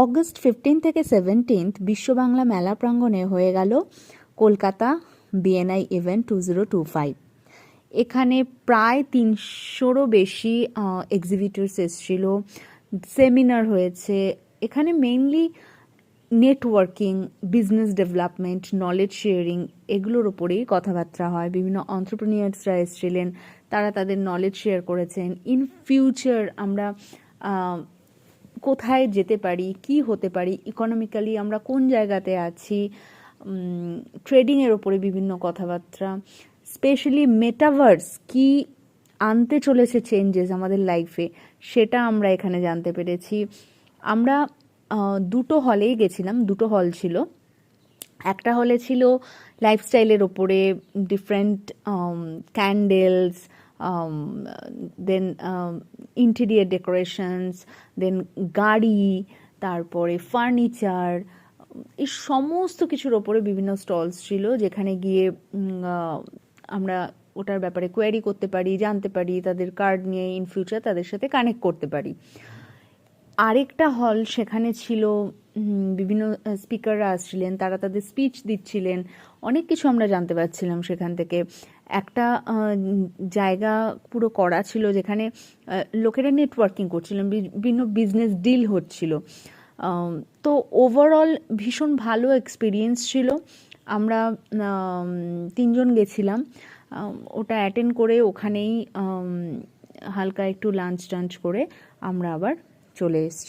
August 15 থেকে 17 বিশ্ব বাংলা মেলা প্রাঙ্গণে হয়ে গেল কলকাতা বিএনআই ইভেন্ট 2025। এখানে প্রায় 300রও বেশি এক্সিবিটরস এসেছিল, সেমিনার হয়েছে। এখানে mainly networking, business development, knowledge sharing এগুলোর ওপরেই কথাবার্তা হয়। বিভিন্ন অন্ত্রপ্রেনিয়ার্সরা এসেছিলেন, তারা তাদের নলেজ শেয়ার করেছেন। ইন ফিউচার আমরা কোথায় যেতে পারি, কি হতে পারি, ইকোনমিক্যালি আমরা কোন জায়গাতে আছি, ট্রেডিংয়ের ওপরে বিভিন্ন কথাবার্তা, স্পেশালি মেটাভার্স কি আনতে চলেছে চেঞ্জেস আমাদের লাইফে, সেটা আমরা এখানে জানতে পেরেছি। আমরা দুটো হলেই গেছিলাম, দুটো হল ছিল। একটা হলে ছিল লাইফস্টাইলের ওপরে, ডিফারেন্ট ক্যান্ডেলস, দেন ইন্টেরিয়ার ডেকোরেশনস, দেন গাড়ি, তারপরে ফার্নিচার, এই সমস্ত কিছুর ওপরে বিভিন্ন স্টলস ছিল, যেখানে গিয়ে আমরা ওটার ব্যাপারে কোয়ারি করতে পারি, জানতে পারি, তাদের কার্ড নিয়ে ইন ফিউচার তাদের সাথে কানেক্ট করতে পারি। আরেকটা হল, সেখানে ছিল বিভিন্ন স্পিকাররা আসছিলেন, তারা তাদের স্পিচ দিচ্ছিলেন, অনেক কিছু আমরা জানতে পারছিলাম সেখান থেকে। একটা জায়গা পুরো করা ছিল যেখানে লোকেরা নেটওয়ার্কিং করছিলেন, বিভিন্ন বিজনেস ডিল হচ্ছিল। তো ওভারঅল ভীষণ ভালো এক্সপিরিয়েন্স ছিল। আমরা 3জন গেছিলাম, ওটা অ্যাটেন্ড করে ওখানেই হালকা একটু লাঞ্চ টাঞ্চ করে আমরা আবার চলে এসেছি।